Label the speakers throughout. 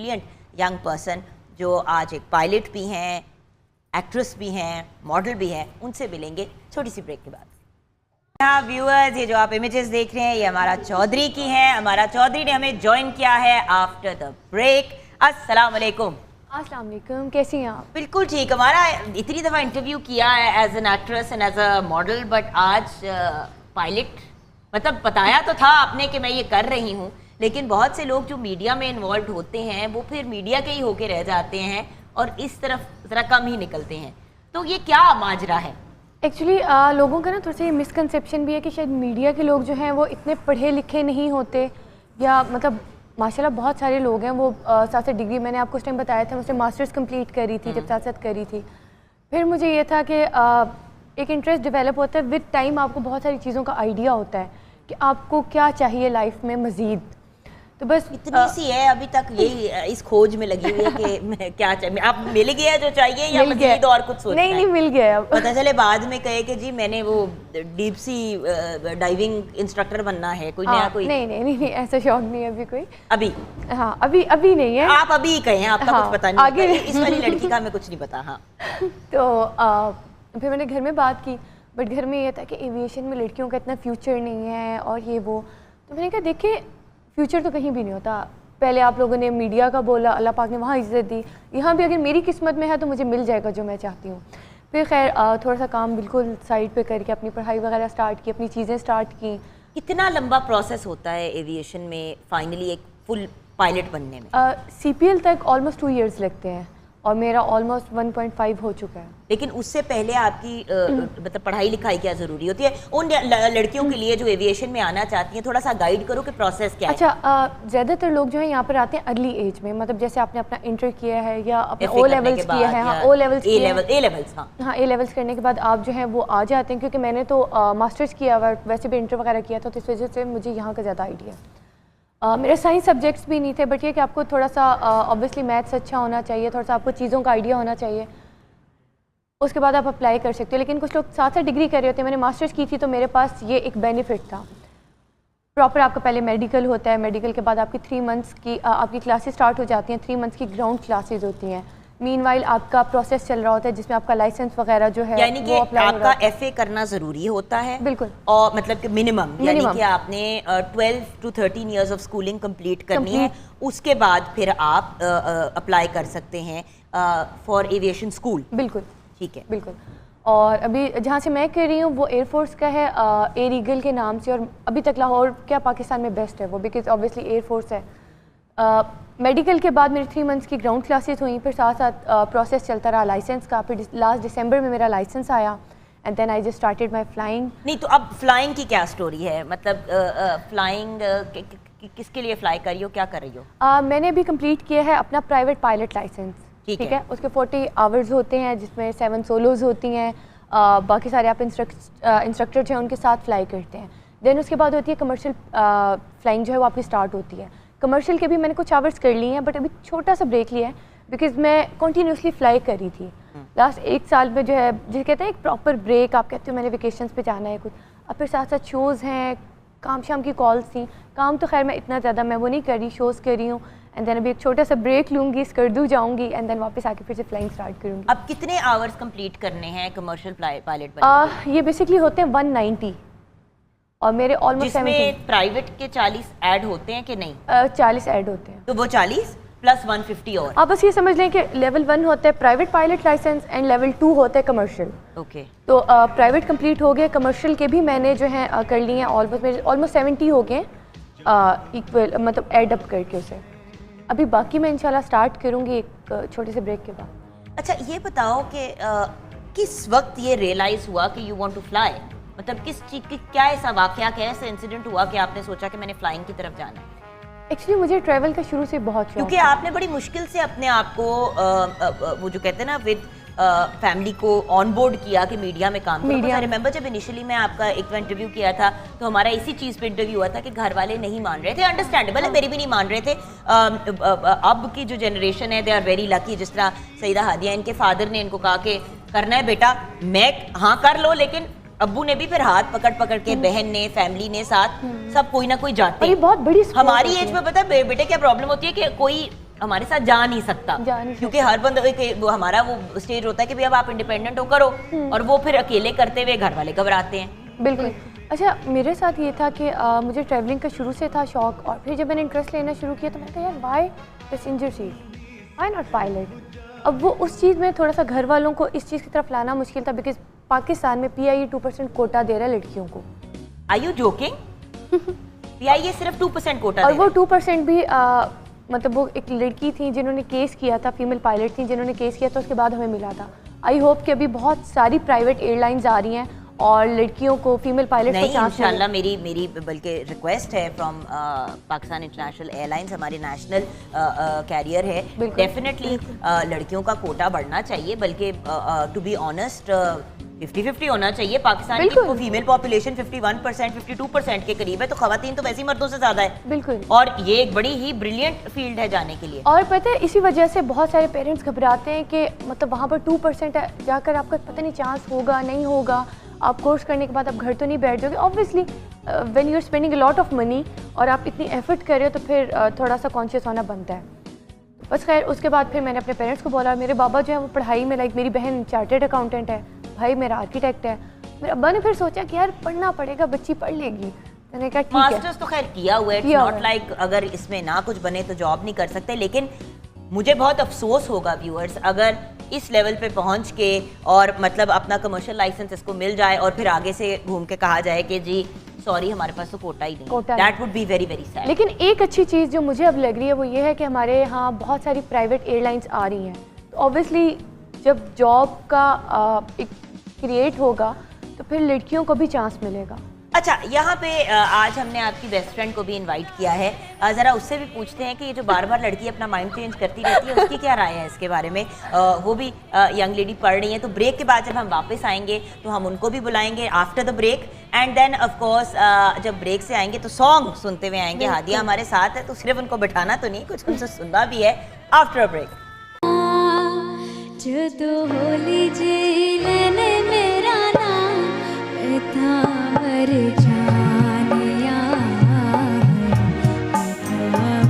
Speaker 1: Brilliant young person जो आज एक पायलट भी हैं, एक्ट्रेस भी हैं, मॉडल भी हैं, उनसे मिलेंगे छोटी सी ब्रेक के बाद। हाँ व्यूअर्स, ये जो आप इमेजेस देख रहे हैं ये हमारा चौधरी की हैं। हमारा चौधरी ने हमें ज्वाइन किया है आफ्टर द ब्रेक। अस्सलाम वालेकुम।
Speaker 2: अस्सलाम वालेकुम, कैसी हैं आप?
Speaker 1: बिल्कुल ठीक। हमारा इतनी दफ़ा इंटरव्यू किया है as an actress and as a model, but आज पायलट मतलब बताया तो था आपने कि मैं ये कर रही हूँ, लेकिन बहुत से लोग जो मीडिया में इन्वॉल्व होते हैं वो फिर मीडिया के ही होके रह जाते हैं और इस तरफ ज़रा कम ही निकलते हैं। तो ये क्या माजरा है?
Speaker 2: एक्चुअली लोगों का ना थोड़ा सा ये मिसकंसेप्शन भी है कि शायद मीडिया के लोग जो हैं वो इतने पढ़े लिखे नहीं होते, या मतलब माशाल्लाह बहुत सारे लोग हैं वो साथ साथ डिग्री, मैंने आपको उस टाइम बताया था मुझसे मास्टर्स कंप्लीट करी थी जब साथ साथ करी थी। फिर मुझे ये था कि एक इंटरेस्ट डेवलप होता है विद टाइम, आपको बहुत सारी चीज़ों का आइडिया होता है कि आपको क्या चाहिए लाइफ में मज़ीद। तो बस
Speaker 1: इतनी सी है अभी तक यही इस खोज में लगी हुई है कि मैं क्या चाहिए। आप मिल गया जो चाहिए या मज़ीद और कुछ सोचना है?
Speaker 2: नहीं मिल गया।
Speaker 1: पता चले बाद में कहे कि जी मैंने वो डीप सी डाइविंग इंस्ट्रक्टर बनना है, कोई नया कोई
Speaker 2: नहीं ऐसा शौक नहीं है अभी कोई।
Speaker 1: अभी
Speaker 2: हाँ अभी नहीं है।
Speaker 1: आप अभी कहें, आपका कुछ पता नहीं
Speaker 2: आगे
Speaker 1: इस वाली लड़की का हमें कुछ नहीं पता। हाँ
Speaker 2: तो फिर मैंने घर में बात की, बट घर में ये था कि एविएशन में लड़कियों का इतना फ्यूचर नहीं है और ये वो। तो मैंने कहा देखिए फ्यूचर तो कहीं भी नहीं होता। पहले आप लोगों ने मीडिया का बोला, अल्लाह पाक ने वहाँ इज़्ज़त दी, यहाँ भी अगर मेरी किस्मत में है तो मुझे मिल जाएगा जो मैं चाहती हूँ। फिर खैर थोड़ा सा काम बिल्कुल साइड पे करके अपनी पढ़ाई वगैरह स्टार्ट की, अपनी चीज़ें स्टार्ट की।
Speaker 1: कितना लंबा प्रोसेस होता है एविएशन में फाइनली एक फुल पायलट बनने में?
Speaker 2: CPL तक ऑलमोस्ट 2 years लगते हैं और मेरा ऑलमोस्ट 1.5 हो चुका है। लेकिन
Speaker 1: उससे पहले आपकी मतलब पढ़ाई लिखाई क्या ज़रूरी होती है उन लड़कियों के लिए जो एविएशन में आना चाहती हैं? थोड़ा सा गाइड करो कि प्रोसेस क्या है।
Speaker 2: अच्छा, ज़्यादातर लोग जो है यहाँ पर आते हैं अर्ली एज में, मतलब जैसे आपने अपना इंटर किया है या अपने O levels किया है। हाँ O levels हाँ A levels करने के बाद आप जो है वो आ जाते हैं, क्योंकि मैंने तो मास्टर्स किया हुआ, वैसे भी इंटर वगैरह किया था, तो इस वजह से मुझे यहाँ का ज़्यादा आइडिया है। मेरे साइंस सब्जेक्ट्स भी नहीं थे, बट ये कि आपको थोड़ा सा ऑब्वियसली मैथ्स अच्छा होना चाहिए, थोड़ा सा आपको चीज़ों का आइडिया होना चाहिए, उसके बाद आप अप्लाई कर सकते हो। लेकिन कुछ लोग साथ साथ डिग्री कर रहे होते हैं। मैंने मास्टर्स की थी तो मेरे पास ये एक बेनिफिट था, प्रॉपर आपका पहले मेडिकल होता है, मेडिकल के बाद आपकी 3 months की आपकी क्लासेस स्टार्ट हो जाती हैं, 3 months की ग्राउंड क्लासेस होती हैं। मीनवाइल आपका प्रोसेस चल रहा होता है जिसमें आपका लाइसेंस वगैरह जो है
Speaker 1: यानी कि आपका FA करना ज़रूरी होता है।
Speaker 2: बिल्कुल।
Speaker 1: और मतलब कि मिनिमम यानी कि आपने 12 to 13 years of schooling complete करनी है, उसके बाद फिर आप अप्लाई कर सकते हैं फॉर एविएशन स्कूल।
Speaker 2: बिल्कुल
Speaker 1: ठीक है,
Speaker 2: बिल्कुल। और अभी जहाँ से मैं कर रही हूँ वो एयरफोर्स का है, एयर ईगल के नाम से, और अभी तक लाहौर क्या पाकिस्तान में बेस्ट है वो, बिकॉज ऑब्वियसली एयरफोर्स है। मेडिकल के बाद मेरी 3 months की ग्राउंड क्लासेस हुई, फिर साथ साथ प्रोसेस चलता रहा लाइसेंस का। फिर लास्ट दिसंबर में मेरा लाइसेंस आया and then I just started my flying.
Speaker 1: नहीं तो अब फ्लाइंग की क्या स्टोरी है? मतलब फ्लाइंग किसके लिए फ्लाई कर रही हो, क्या कर रही हो?
Speaker 2: मैंने अभी कंप्लीट किया है अपना प्राइवेट पायलट लाइसेंस। ठीक है, उसके 40 hours होते हैं जिसमें 7 solos होती हैं, बाकी सारे आप इंस्ट्रक्टर जो हैं उनके साथ फ्लाई करते हैं। देन उसके बाद होती है कमर्शियल फ्लाइंग, जो है वो आपकी स्टार्ट होती है। कमर्शियल के भी मैंने कुछ आवर्स कर लिए हैं, बट अभी छोटा सा ब्रेक लिया है बिकॉज मैं कंटिन्यूसली फ्लाई कर रही थी लास्ट 1 साल में, जो है जिसे कहते हैं एक प्रॉपर ब्रेक। आप कहते हो मैंने वेकेशंस पे जाना है कुछ, अब फिर साथ साथ शोज़ हैं, काम शाम की कॉल्स थी, काम तो खैर मैं इतना ज़्यादा मैं वो नहीं कर रही, शोज़ कर रही हूँ। एंड देन अभी एक छोटा सा ब्रेक लूँगी, स्कर्दू जाऊँगी एंड देन वापस आके फिर से फ्लाइंग स्टार्ट करूँगी।
Speaker 1: अब कितने आवर्स कंप्लीट करने हैं कमर्शियल पायलट बनने?
Speaker 2: ये बेसिकली होते हैं 190 और मेरे ऑलमोस्ट 70।
Speaker 1: प्राइवेट के 40 ऐड होते हैं कि नहीं?
Speaker 2: 40 ऐड होते हैं,
Speaker 1: तो वो 40 प्लस 150 और।
Speaker 2: आप बस ये समझ लें कि लेवल 1 होता है private pilot licence and level 2 होता है कमर्शियल।
Speaker 1: ओके।
Speaker 2: तो प्राइवेट कंप्लीट हो गए, कमर्शियल के भी मैंने जो है कर लिए हैं, ऑलमोस्ट मेरे ऑलमोस्ट 70 हो गए इक्वल, मतलब एड अप करके उसे। अभी बाकी मैं इंशाल्लाह स्टार्ट करूँगी एक छोटे से ब्रेक के बाद।
Speaker 1: अच्छा ये बताओ कि किस वक्त ये रियलाइज़ हुआ कि यू वांट टू फ्लाई? मतलब किस चीज़ की क्या ऐसा वाकया, क्या ऐसा इंसिडेंट हुआ कि आपने सोचा कि मैंने फ्लाइंग की तरफ जाना है?
Speaker 2: एक्चुअली मुझे ट्रैवल का शुरू से बहुत शौक,
Speaker 1: क्योंकि आपने बड़ी मुश्किल से अपने आप को वो जो कहते हैं ना विद फैमिली को ऑन बोर्ड किया कि मीडिया में काम करो। आई रिमेंबर जब इनिशियली मैं आपका एक इंटरव्यू किया था तो हमारा इसी चीज़ पे इंटरव्यू हुआ था कि घर वाले नहीं मान रहे थे, अंडरस्टैंडेबल है, मेरे भी नहीं मान रहे थे। अब की जो जनरेशन है दे आर वेरी लकी, जिस तरह सईदा हादिया इनके फादर ने इनको कहा कि करना है बेटा, मैं हाँ कर लो, लेकिन अब्बू ने भी फिर हाथ पकड़ पकड़ के, बहन ने, फैमिली ने, साथ सब कोई ना कोई जाते हैं।
Speaker 2: बहुत बड़ी
Speaker 1: हमारी एज में पता है बेटे क्या प्रॉब्लम होती है कि कोई ہمارے ساتھ جا نہیں سکتا کیونکہ ہر بندے وہ ہمارا وہ اسٹیج ہوتا ہے کہ اب آپ انڈیپینڈنٹ ہو کرو اور وہ پھر اکیلے کرتے ہوئے گھر والے گھبراتے ہیں.
Speaker 2: بالکل. اچھا میرے ساتھ یہ تھا کہ مجھے ٹریولنگ کا شروع سے تھا شوق, اور پھر جب میں نے انٹرسٹ لینا شروع کیا تو میں نے کہا یار why passenger seat, why not pilot. اب وہ اس چیز میں تھوڑا سا گھر والوں کو اس چیز کی طرف لانا مشکل تھا بیکاز پاکستان میں PIE 2% کوٹا دے رہا ہے لڑکیوں کو.
Speaker 1: Are you joking? PIE صرف 2% کوٹا
Speaker 2: اور وہ 2% بھی مطلب وہ ایک لڑکی تھی جنہوں نے کیس کیا تھا, فیمیل پائلٹ تھیں جنہوں نے کیس کیا تھا, اس کے بعد ہمیں ملا تھا. آئی ہوپ کہ ابھی بہت ساری پرائیویٹ ایئر لائنز آ رہی ہیں اور لڑکیوں کو فیمیل پائلٹ کو چانس.
Speaker 1: انشاءاللہ میری بلکہ ریکویسٹ ہے from Pakistan international air lines, ہماری نیشنل کیریئر ہے, ڈیفینیٹلی لڑکیوں کا کوٹا بڑھنا چاہیے, بلکہ ٹو بی آنیسٹ 50-50 ہونا چاہیے. پاکستان کی فیمیل پاپولیشن 51% 52% کے قریب ہے, تو خواتین تو ویسے ہی مردوں سے زیادہ ہے.
Speaker 2: بالکل.
Speaker 1: اور یہ ایک بڑی ہی بریلینٹ فیلڈ ہے جانے کے لیے.
Speaker 2: اور پتہ ہے اسی وجہ سے بہت سارے پیرنٹس گھبراتے ہیں کہ مطلب وہاں پر 2% ہے, جا کر آپ کا پتہ نہیں چانس ہوگا نہیں ہوگا, آپ کورس کرنے کے بعد آپ گھر تو نہیں بیٹھ جاؤ گے. Obviously when you are spending a lot of money اور آپ اتنی ایفرٹ کر رہے ہو تو پھر تھوڑا سا کانشیس ہونا بنتا ہے. بس خیر اس کے بعد پھر میں نے اپنے پیرنٹس کو بولا. میرے بابا جو ہے وہ پڑھائی میں لائک میری بہن چارٹرڈ اکاؤنٹنٹ ہے, بھائی میرا آرکیٹیکٹ ہے. میرے ابا نے پھر سوچا کہ یار پڑھنا پڑے گا, بچی پڑھ لے گی. میں نے کہا ٹھیک ہے.
Speaker 1: ماسٹرز تو خیر کیا ہوا ہے, اٹس ناٹ لائک اگر اس میں نہ کچھ بنے تو جاب نہیں کر سکتے, لیکن مجھے بہت افسوس ہوگا ویورز اگر اس لیول پہ پہنچ کے اور مطلب اپنا کمرشل لائسنس اس کو مل جائے اور پھر آگے سے گھوم کے کہا جائے کہ جی سوری ہمارے پاس تو کوٹا ہی نہیں. That would be very very sad.
Speaker 2: لیکن ایک اچھی چیز جو مجھے اب لگ رہی ہے وہ یہ ہے کہ ہمارے یہاں بہت ساری پرائیویٹ ایئر لائنس آ رہی ہیں, تو اوبویسلی جب جاب کا ایک کریٹ ہوگا تو پھر لڑکیوں کو بھی چانس ملے گا.
Speaker 1: اچھا یہاں پہ آج ہم نے آپ کی بیسٹ فرینڈ کو بھی انوائٹ کیا ہے, ذرا اس سے بھی پوچھتے ہیں کہ یہ جو بار بار لڑکی اپنا مائنڈ چینج کرتی رہتی ہے اس کی کیا رائے ہے اس کے بارے میں. وہ بھی ینگ لیڈی پڑھ رہی ہیں, تو بریک کے بعد جب ہم واپس آئیں گے تو ہم ان کو بھی بلائیں گے after the break, and then of course جب بریک سے آئیں گے تو سانگ سنتے ہوئے آئیں گے. ہادیہ ہمارے ساتھ ہے تو صرف ان کو بٹھانا تو نہیں, کچھ ان سے سننا بھی ہے آفٹر بریک.
Speaker 3: جدو ہولی جی لینے میرا نام تھا مر جانیا,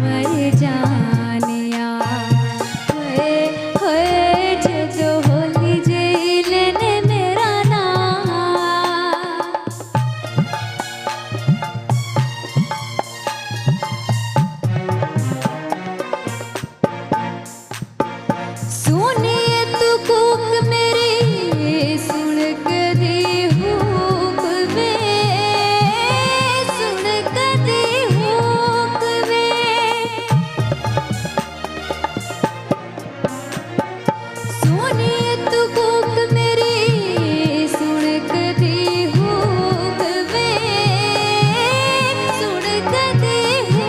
Speaker 3: مر جانیا, ہوئے جدو ہولی جی لینے میرا نام. سونی کوک میری سن کدی ہوک وے, سن کدی ہوک وے, سونی تو